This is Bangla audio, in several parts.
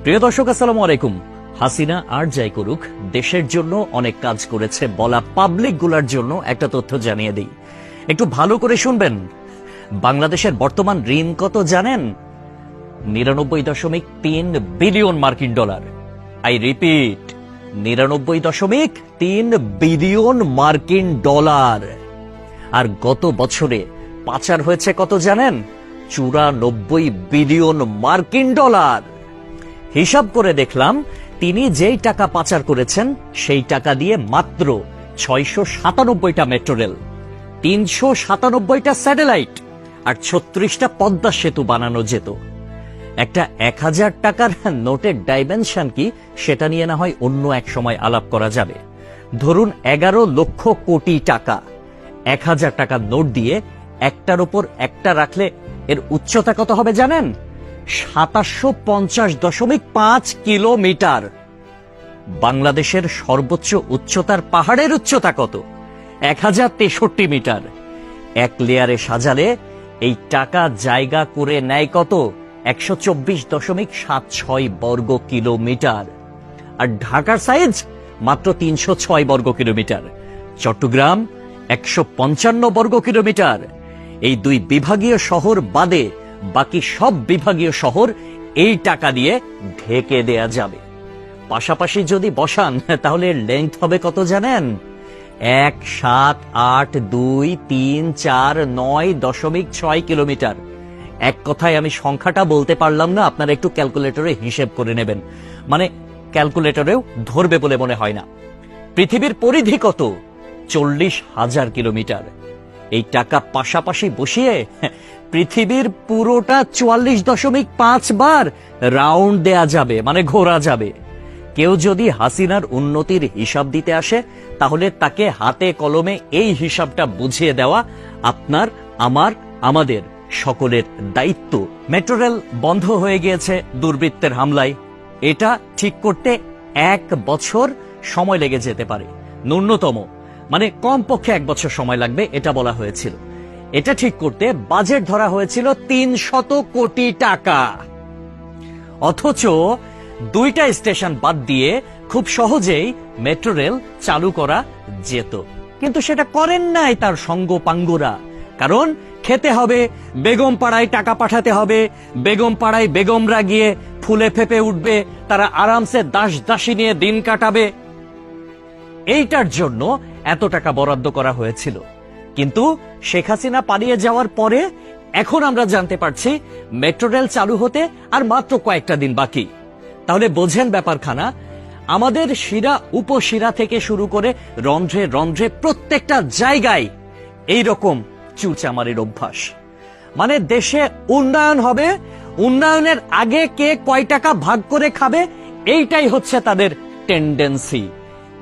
প্রিয় দর্শক, আসসালামু আলাইকুম। হাসিনা আর যাই করুক, দেশের জন্য অনেক কাজ করেছে বলা পাবলিক গুলার জন্য একটা তথ্য জানিয়ে দিই, একটু ভালো করে শুনবেন। বাংলাদেশের বর্তমান ঋণ কত জানেন? 99.3 বিলিয়ন মার্কিন ডলার। আই রিপিট, 99.3 বিলিয়ন মার্কিন ডলার। আর গত বছরে পাচার হয়েছে কত জানেন? 94 বিলিয়ন মার্কিন ডলার। হিসাব করে দেখলাম, তিনি যেই টাকা পাচার করেছেন সেই টাকা দিয়ে মাত্র 697টা মেট্রো রেল, 397টা স্যাটেলাইট আর 36টা পদ্মা সেতু বানানো যেত। একটা 1000 টাকার নোটের ডাইমেনশন কি, সেটা নিয়ে না হয় অন্য এক সময় আলাপ করা যাবে। ধরুন 11 লক্ষ কোটি টাকা 1000 টাকার নোট দিয়ে একটার উপর একটা রাখলে এর উচ্চতা কত হবে জানেন? 750.5 কিলোমিটার। বাংলাদেশের সর্বোচ্চ উচ্চতার পাহাড়ের উচ্চতা কত? 1063 মিটার। এক লেয়ারে সাজালে এই টাকা জায়গা করে নেয় কত? 124.76 বর্গ কিলোমিটার। আর ঢাকার সাইজ মাত্র 306 বর্গ কিলোমিটার, চট্টগ্রাম 155 বর্গ কিলোমিটার। এই দুই বিভাগীয় শহর বাদে বাকি সব বিভাগীয় শহর এই টাকা দিয়ে ঢেকে দেয়া যাবে। পাশাপাশি যদি বসান তাহলে লেংথ হবে কত জানেন? 1,7,8,2,3,4,9.6 কিলোমিটার। এক কথায় আমি সংখ্যাটা বলতে পারলাম না, আপনারা একটু ক্যালকুলেটরে হিসেব করে নেবেন, মানে ক্যালকুলেটরেও ধরবে বলে মনে হয় না। পৃথিবীর পরিধি কত? 40,000 কিলোমিটার। এই টাকা পাশাপাশি বসিয়ে পৃথিবীর পুরোটা 44.5 বার রাউন্ড দেয়া যাবে, মানে ঘোরা যাবে। কেউ যদি হাসিনার উন্নতির হিসাব দিতে আসে, তাহলে তাকে হাতে কলমে এই হিসাবটা বুঝিয়ে দেওয়া আপনার, আমার, আমাদের সকলের দায়িত্ব। মেট্রো রেল বন্ধ হয়ে গিয়েছে দুর্বৃত্তের হামলায়। এটা ঠিক করতে 1 বছর সময় লেগে যেতে পারে, ন্যূনতম, মানে কমপক্ষে 1 বছর সময় লাগবে এটা বলা হয়েছিল। এটা ঠিক করতে বাজেট ধরা হয়েছিল 300 কোটি টাকা। অথচ 2টা স্টেশন বাদ দিয়ে খুব সহজেই মেট্রো রেল চালু করা যেত, কিন্তু সেটা করেন নাই তার সঙ্গপাঙ্গরা। কারণ খেতে হবে, বেগম পাড়ায় টাকা পাঠাতে হবে, বেগম পাড়ায় বেগমরা গিয়ে ফুলে ফেপে উঠবে, তারা আরামসে দাস দাসী নিয়ে দিন কাটাবে। এইটার জন্য এত টাকা বরাদ্দ করা হয়েছিল। কিন্তু শেখ হাসিনা পালিয়ে যাওয়ার পরে এখন আমরা জানতে পারছি মেট্রো রেল চালু হতে আর মাত্র কয়েকটা দিন বাকি। তাহলে বোঝেন ব্যাপারখানা। আমাদের শিরা উপশিরা থেকে শুরু করে রন্ধ্রে রন্ধ্রে প্রত্যেকটা জায়গায় এইরকম চুরচামারির অভ্যাস। মানে দেশে উন্নয়ন হবে, উন্নয়নের আগে কে কয় টাকা ভাগ করে খাবে, এইটাই হচ্ছে তাদের টেন্ডেন্সি,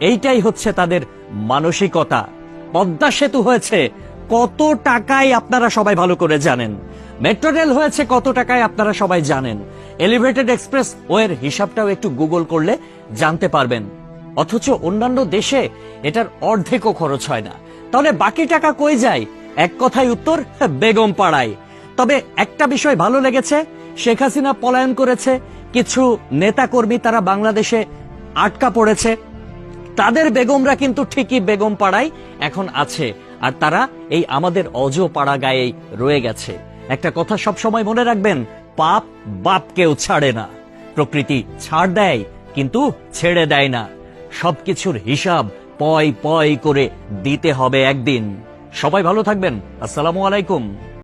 এইটাই হচ্ছে তাদের মানসিকতা। পদ্মা সেতু হয়েছে কত টাকায় আপনারা সবাই ভালো করে জানেন। মেট্রো রেল হয়েছে কত টাকায় আপনারা সবাই জানেন। এলিভেটেড এক্সপ্রেস ওয়ের হিসাবটাও একটু গুগল করলে জানতে পারবেন। অথচ অন্যান্য দেশে এটার অর্ধেকও খরচ হয় না। তাহলে বাকি টাকা কই যায়? এক কথায় উত্তর, বেগম পাড়ায়। তবে একটা বিষয় ভালো লেগেছে, শেখ হাসিনা পলায়ন করেছে, কিছু নেতাকর্মী তারা বাংলাদেশে আটকা পড়েছে, তাদের বেগমরা কিন্তু ঠিকই বেগম পাড়ায় এখন আছে, আর তারা এই আমাদের অজ পাড়া গায়েই রয়ে গেছে। একটা কথা সব সময় মনে রাখবেন, পাপ বাপকেও ছাড়ে না। প্রকৃতি ছাড় দেয় কিন্তু ছেড়ে দেয় না। সবকিছুর হিসাব পয় পয় করে দিতে হবে একদিন। সবাই ভালো থাকবেন। আসসালামু আলাইকুম।